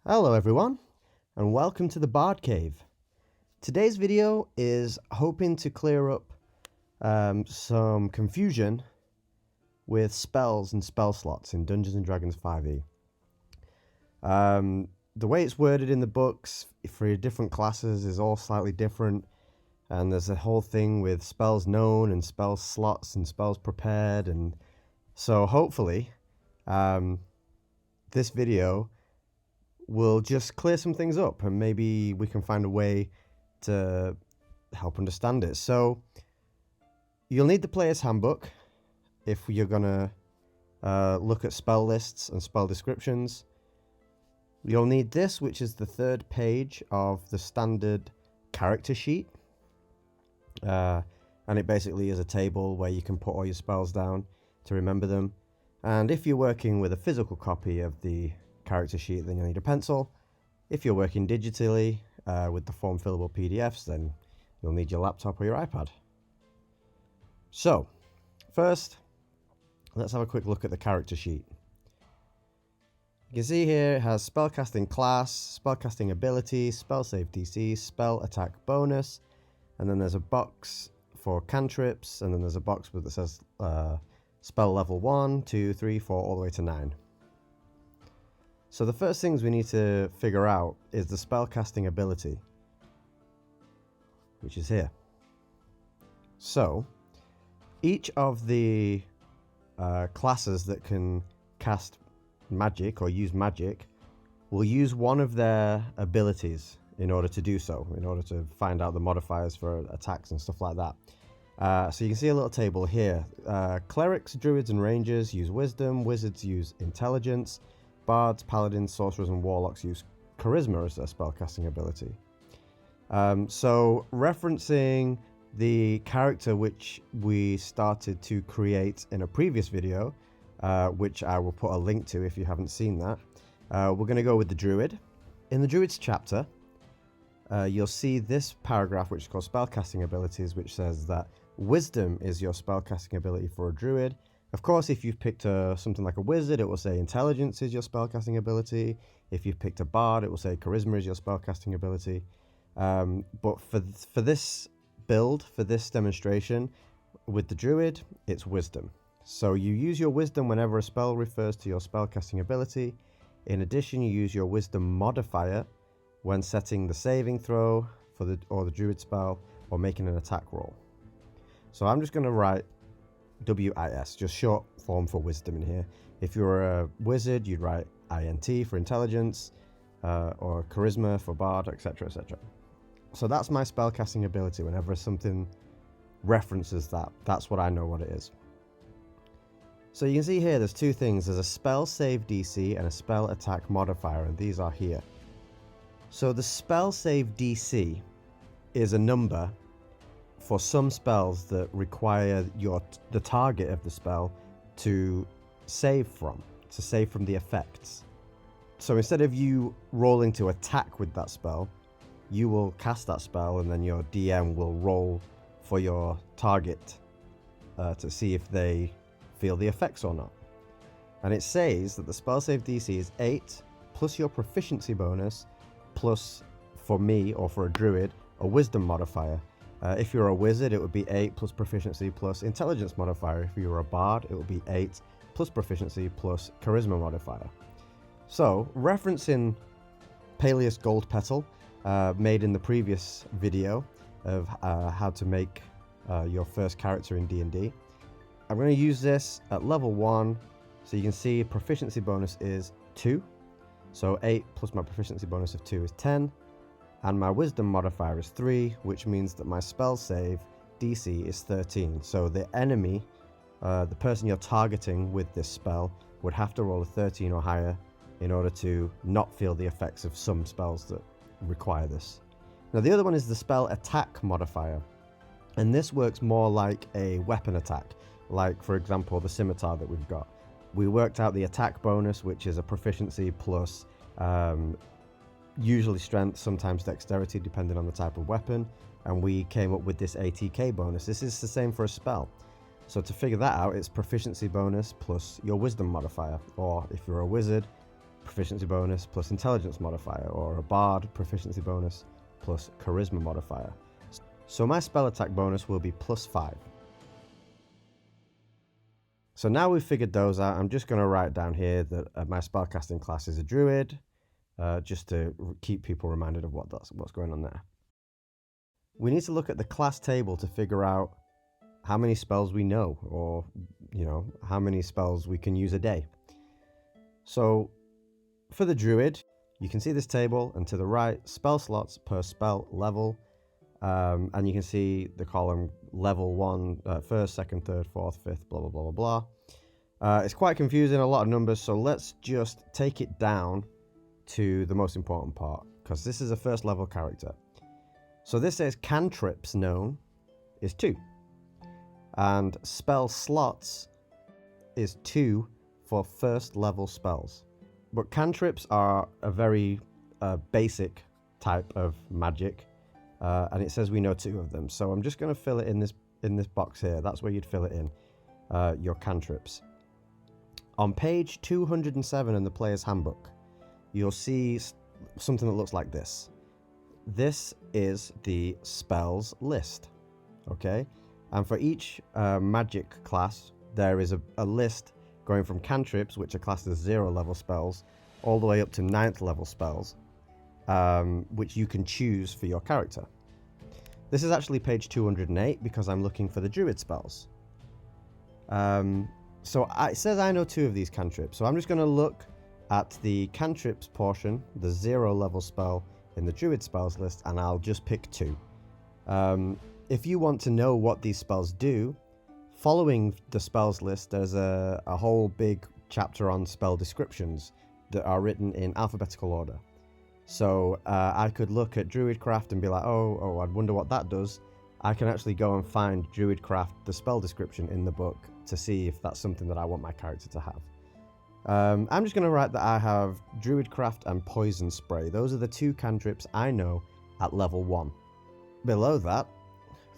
Hello everyone, and welcome to the Bard Cave. Today's video is hoping to clear up some confusion with spells and spell slots in Dungeons & Dragons 5e. The way it's worded in the books for your different classes is all slightly different, and there's a whole thing with spells known and spell slots and spells prepared, and so hopefully this video will just clear some things up and maybe we can find a way to help understand it. So you'll need the player's handbook if you're gonna look at spell lists and spell descriptions. You'll need this, which is the third page of the standard character sheet, and it basically is a table where you can put all your spells down to remember them. And if you're working with a physical copy of the character sheet, then you'll need a pencil. If you're working digitally with the form fillable PDFs, then you'll need your laptop or your iPad. So first, let's have a quick look at the character sheet. You can see here it has spellcasting class, spellcasting ability, spell save DC, spell attack bonus, and then there's a box for cantrips, and then there's a box that says spell level 1, 2, 3, 4, all the way to 9. So the first things we need to figure out is the spellcasting ability, which is here. So each of the classes that can cast magic or use magic will use one of their abilities in order to do so, in order to find out the modifiers for attacks and stuff like that. So you can see a little table here. Clerics, druids, and rangers use wisdom. Wizards use intelligence. Bards, paladins, sorcerers, and warlocks use charisma as their spellcasting ability. So referencing the character which we started to create in a previous video, which I will put a link to if you haven't seen that, we're going to go with the druid. In the druid's chapter, you'll see this paragraph which is called spellcasting abilities, which says that wisdom is your spellcasting ability for a druid. Of course, if you've picked something like a wizard, it will say intelligence is your spellcasting ability. If you've picked a bard, it will say charisma is your spellcasting ability. But for this build, for this demonstration, with the druid, it's wisdom. So you use your wisdom whenever a spell refers to your spellcasting ability. In addition, you use your wisdom modifier when setting the saving throw for the druid spell or making an attack roll. So I'm just going to write WIS, just short form for wisdom in here. If you're a wizard, you'd write INT for intelligence, or charisma for bard, etc, etc. So that's my spellcasting ability. Whenever something references that, that's what I know what it is. So you can see here there's two things. There's a spell save DC and a spell attack modifier, and these are here. So the spell save DC is a number for some spells that require the target of the spell to save from the effects. So instead of you rolling to attack with that spell, you will cast that spell and then your DM will roll for your target to see if they feel the effects or not. And it says that the spell save DC is 8 plus your proficiency bonus plus, for me or for a druid, a wisdom modifier. If you're a wizard, it would be 8 plus proficiency plus intelligence modifier. If you're a bard, it would be 8 plus proficiency plus charisma modifier. So, referencing Peleus Gold Petal, made in the previous video of how to make your first character in D&D, I'm going to use this at level 1. So you can see proficiency bonus is 2. So 8 plus my proficiency bonus of 2 is 10. And my wisdom modifier is 3, which means that my spell save DC is 13. So the enemy, the person you're targeting with this spell, would have to roll a 13 or higher in order to not feel the effects of some spells that require this. Now the other one is the spell attack modifier. And this works more like a weapon attack, like for example the scimitar that we've got. We worked out the attack bonus, which is a proficiency plus usually strength, sometimes dexterity, depending on the type of weapon, and we came up with this ATK bonus. This is the same for a spell. So to figure that out, it's proficiency bonus plus your wisdom modifier, or if you're a wizard, proficiency bonus plus intelligence modifier, or a bard proficiency bonus plus charisma modifier. So my spell attack bonus will be +5. So now we've figured those out, I'm just going to write down here that my spellcasting class is a druid, just to keep people reminded of what's going on there. We need to look at the class table to figure out how many spells we know, or how many spells we can use a day. So for the druid, you can see this table, and to the right, spell slots per spell level, and you can see the column level 1, 1st, 2nd, 3rd, 4th, 5th, blah, blah, blah, blah, blah. It's quite confusing, a lot of numbers, so let's just take it down to the most important part, because this is a first level character. So this says cantrips known is 2, and spell slots is 2 for first level spells. But cantrips are a very basic type of magic, and it says we know 2 of them. So I'm just going to fill it in this box here. That's where you'd fill it in, your cantrips. On page 207 in the player's handbook, you'll see something that looks like this. This is the spells list, okay? And for each magic class, there is a list going from cantrips, which are classed as 0 level spells, all the way up to 9th level spells, which you can choose for your character. This is actually page 208 because I'm looking for the druid spells. It says I know 2 of these cantrips, so I'm just going to look at the cantrips portion, the 0 level spell in the druid spells list, and I'll just pick 2. If you want to know what these spells do, following the spells list, there's a whole big chapter on spell descriptions that are written in alphabetical order. So I could look at Druidcraft and be like, oh, I'd wonder what that does. I can actually go and find Druidcraft, the spell description in the book, to see if that's something that I want my character to have. I'm just going to write that I have Druidcraft and Poison Spray. Those are the 2 cantrips I know at level 1. Below that,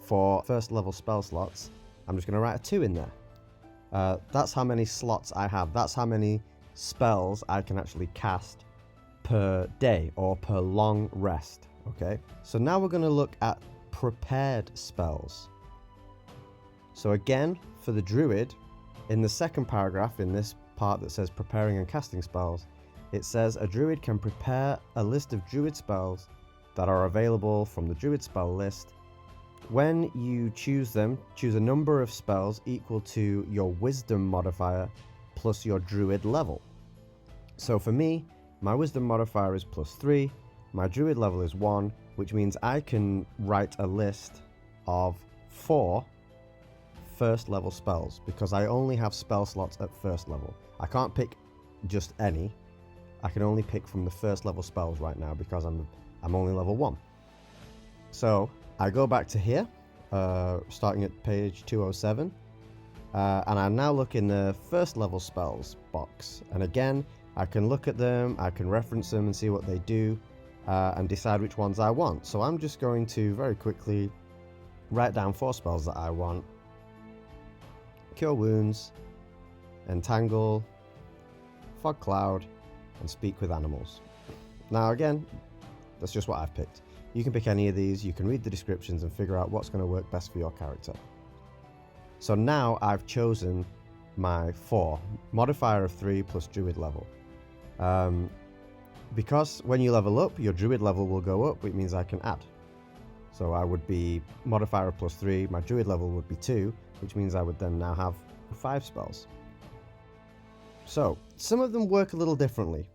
for first level spell slots, I'm just going to write a 2 in there. That's how many slots I have. That's how many spells I can actually cast per day or per long rest. Okay, so now we're going to look at prepared spells. So again, for the druid, in the second paragraph, in this part that says preparing and casting spells, it says a druid can prepare a list of druid spells that are available from the druid spell list. When you choose them, choose a number of spells equal to your wisdom modifier plus your druid level. So for me, my wisdom modifier is +3, my druid level is 1, which means I can write a list of 4 first level spells, because I only have spell slots at first level. I can't pick just any. I can only pick from the first level spells right now because I'm only level 1. So I go back to here, starting at page 207, and I now look in the first level spells box, and again I can look at them, I can reference them and see what they do, and decide which ones I want. So I'm just going to very quickly write down 4 spells that I want: Cure Wounds, Entangle, Fog Cloud, and Speak with Animals. Now again, that's just what I've picked. You can pick any of these, you can read the descriptions and figure out what's going to work best for your character. So now I've chosen my 4, modifier of 3 plus druid level. Because when you level up, your druid level will go up, which means I can add. So I would be modifier of +3, my druid level would be 2, which means I would then now have 5 spells. So some of them work a little differently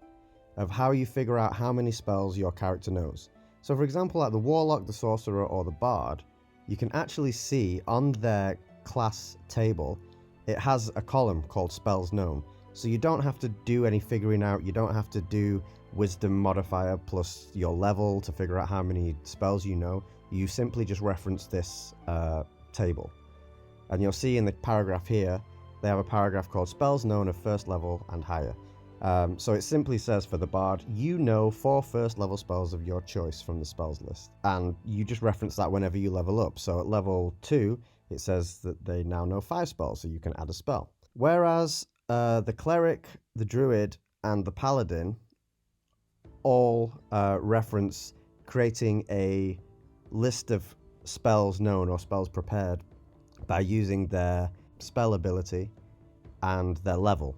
of how you figure out how many spells your character knows. So for example, like the Warlock, the Sorcerer, or the Bard, you can actually see on their class table, it has a column called Spells Known. So you don't have to do any figuring out, you don't have to do Wisdom modifier plus your level to figure out how many spells you know. You simply just reference this table. And you'll see in the paragraph here, they have a paragraph called Spells Known of first level and higher. So it simply says for the Bard, you know 4 first level spells of your choice from the spells list, and you just reference that whenever you level up. So at level 2, it says that they now know 5 spells, so you can add a spell. Whereas the Cleric, the Druid, and the Paladin all reference creating a list of spells known or spells prepared by using their spell ability and their level.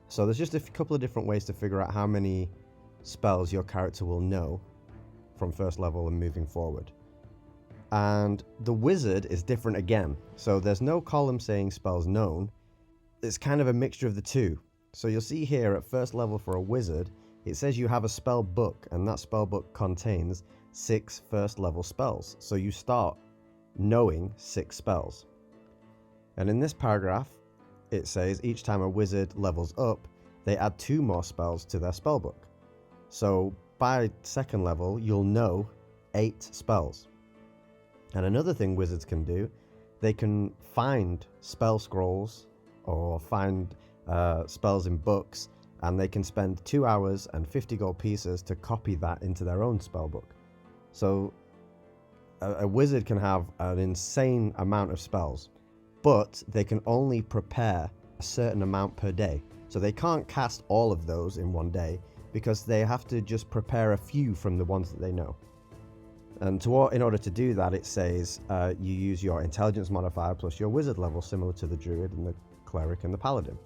So there's just a couple of different ways to figure out how many spells your character will know from first level and moving forward. And the wizard is different again. So there's no column saying spells known. It's kind of a mixture of the two. So you'll see here at first level for a wizard, it says you have a spell book, and that spell book contains 6 first level spells. So you start knowing 6 spells. And in this paragraph, it says each time a wizard levels up, they add 2 more spells to their spell book. So by second level, you'll know 8 spells. And another thing wizards can do, they can find spell scrolls or find spells in books, and they can spend 2 hours and 50 gold pieces to copy that into their own spell book. So a wizard can have an insane amount of spells, but they can only prepare a certain amount per day. So they can't cast all of those in one day because they have to just prepare a few from the ones that they know. And in order to do that, it says you use your intelligence modifier plus your wizard level, similar to the druid and the cleric and the paladin.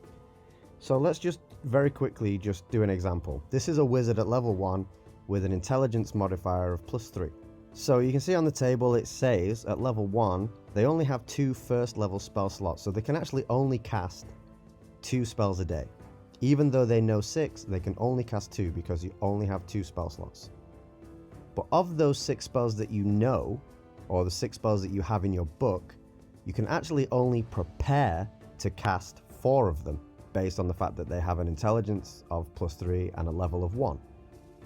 So let's just very quickly just do an example. This is a wizard at level 1 with an intelligence modifier of +3. So you can see on the table it says at level 1 they only have 2 first level spell slots, so they can actually only cast 2 spells a day. Even though they know 6, they can only cast 2 because you only have 2 spell slots. But of those 6 spells that you know, or the 6 spells that you have in your book, you can actually only prepare to cast 4 of them, based on the fact that they have an intelligence of +3 and a level of 1.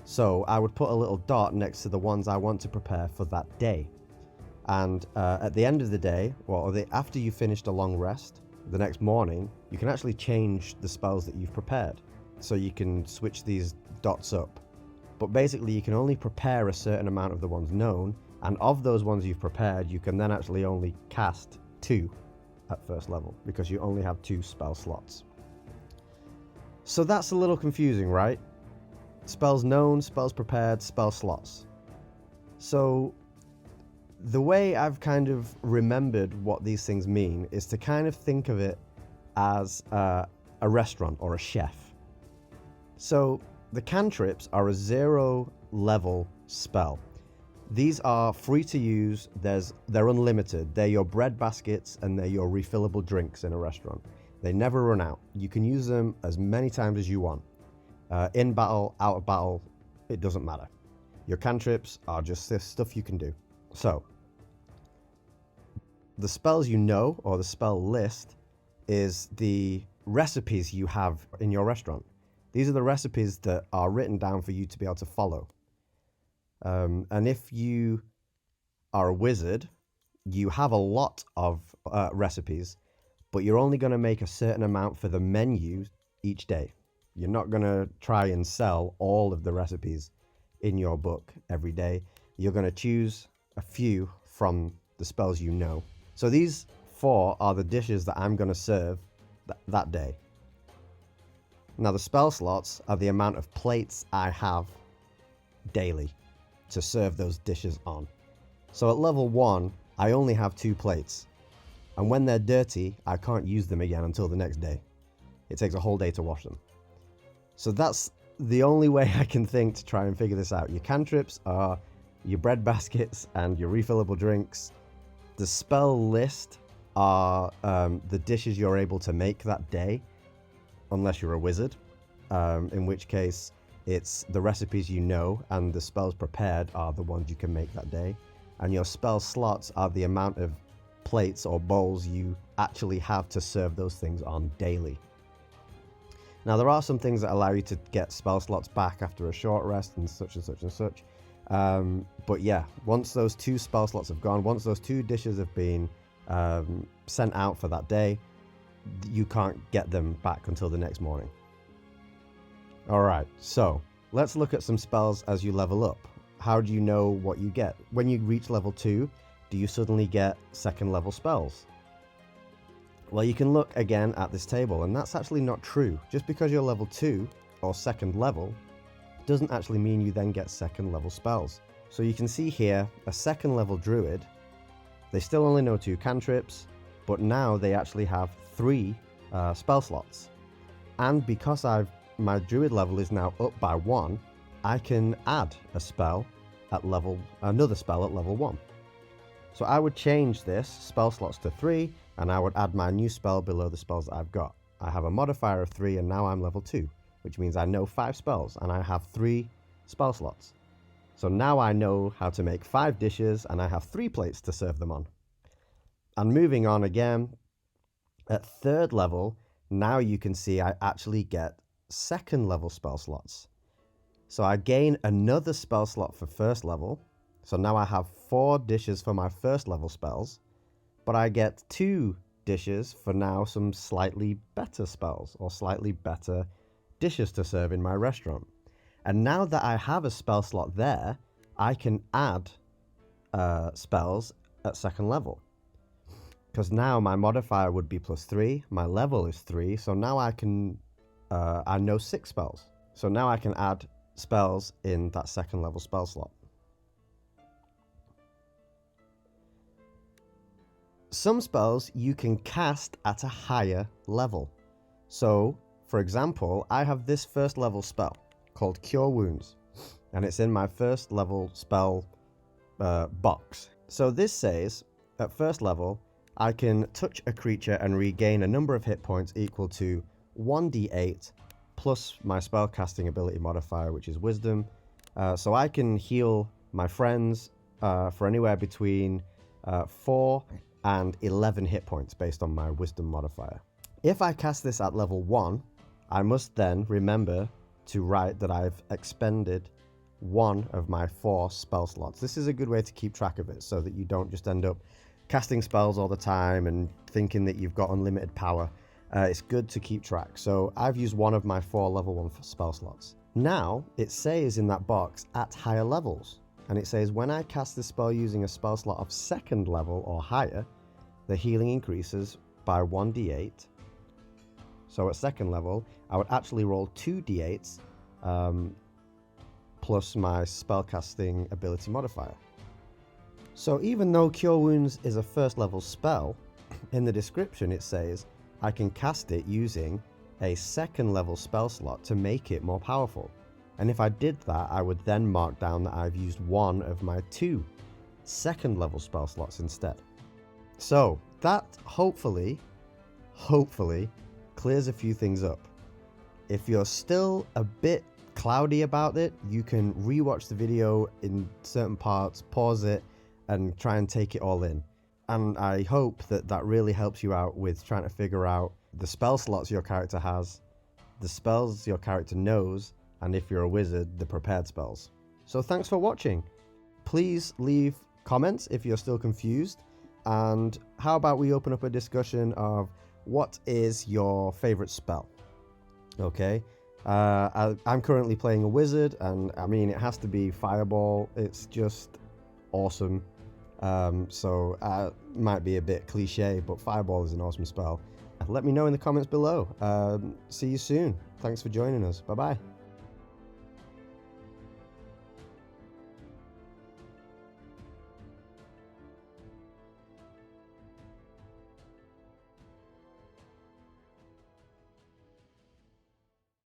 So I would put a little dot next to the ones I want to prepare for that day. And at the end of the day, after you finished a long rest, the next morning, you can actually change the spells that you've prepared. So you can switch these dots up. But basically you can only prepare a certain amount of the ones known, and of those ones you've prepared, you can then actually only cast 2 at first level, because you only have 2 spell slots. So that's a little confusing, right? Spells known, spells prepared, spell slots. So the way I've kind of remembered what these things mean is to kind of think of it as a restaurant or a chef. So the cantrips are a 0 level spell. These are free to use, they're unlimited. They're your bread baskets and they're your refillable drinks in a restaurant. They never run out. You can use them as many times as you want. In battle, out of battle, it doesn't matter. Your cantrips are just this stuff you can do. So, the spells you know, or the spell list, is the recipes you have in your restaurant. These are the recipes that are written down for you to be able to follow. And if you are a wizard, you have a lot of recipes, but you're only going to make a certain amount for the menu each day. You're not going to try and sell all of the recipes in your book every day. You're going to choose a few from the spells you know. So these 4 are the dishes that I'm going to serve that day. Now the spell slots are the amount of plates I have daily to serve those dishes on. So at level 1, I only have 2 plates. And when they're dirty, I can't use them again until the next day. It takes a whole day to wash them. So that's the only way I can think to try and figure this out. Your cantrips are your bread baskets and your refillable drinks. The spell list are the dishes you're able to make that day, unless you're a wizard, in which case it's the recipes you know, and the spells prepared are the ones you can make that day. And your spell slots are the amount of plates or bowls you actually have to serve those things on daily. Now there are some things that allow you to get spell slots back after a short rest and such and such and such. But yeah, once those 2 spell slots have gone, once those 2 dishes have been sent out for that day, you can't get them back until the next morning. Alright, so let's look at some spells as you level up. How do you know what you get? When you reach level 2, do you suddenly get 2nd level spells? Well, you can look again at this table, and that's actually not true. Just because you're level 2 or second level doesn't actually mean you then get second level spells. So you can see here a second level druid, they still only know 2 cantrips, but now they actually have 3 spell slots. And because my druid level is now up by 1, I can add another spell at level 1. So I would change this spell slots to 3, and I would add my new spell below the spells that I've got. I have a modifier of 3, and now I'm level 2, which means I know 5 spells, and I have 3 spell slots. So now I know how to make 5 dishes, and I have 3 plates to serve them on. And moving on again, at 3rd level, now you can see I actually get 2nd level spell slots. So I gain another spell slot for 1st level. So now I have 4 dishes for my 1st level spells, but I get 2 dishes for now some slightly better spells or slightly better dishes to serve in my restaurant. And now that I have a spell slot there, I can add spells at 2nd level. Because now my modifier would be +3, my level is 3, so now I know 6 spells. So now I can add spells in that 2nd level spell slot. Some spells you can cast at a higher level. So, for example, I have this 1st level spell called Cure Wounds, and it's in my 1st level spell box. So this says, at 1st level, I can touch a creature and regain a number of hit points equal to 1d8 plus my spellcasting ability modifier, which is Wisdom. So I can heal my friends for anywhere between 4 and 11 hit points based on my Wisdom modifier. If I cast this at level 1, I must then remember to write that I've expended 1 of my 4 spell slots. This is a good way to keep track of it so that you don't just end up casting spells all the time and thinking that you've got unlimited power. It's good to keep track. So I've used 1 of my 4 level 1 spell slots. Now it says in that box at higher levels, and it says when I cast this spell using a spell slot of 2nd level or higher, the healing increases by 1d8. So at 2nd level, I would actually roll 2d8s plus my spellcasting ability modifier. So even though Cure Wounds is a 1st level spell, in the description it says I can cast it using a 2nd level spell slot to make it more powerful. And if I did that, I would then mark down that I've used 1 of my 2 2nd level spell slots instead. So that hopefully clears a few things up. If you're still a bit cloudy about it, you can rewatch the video in certain parts, pause it, and try and take it all in. And I hope that that really helps you out with trying to figure out the spell slots your character has, the spells your character knows, and if you're a wizard, the prepared spells. So thanks for watching. Please leave comments if you're still confused, and how about we open up a discussion of what is your favorite spell? Okay, I'm currently playing a wizard, and I mean, it has to be Fireball. It's just awesome. So might be a bit cliche, but Fireball is an awesome spell. Let me know in the comments below. See you soon. Thanks for joining us. Bye bye.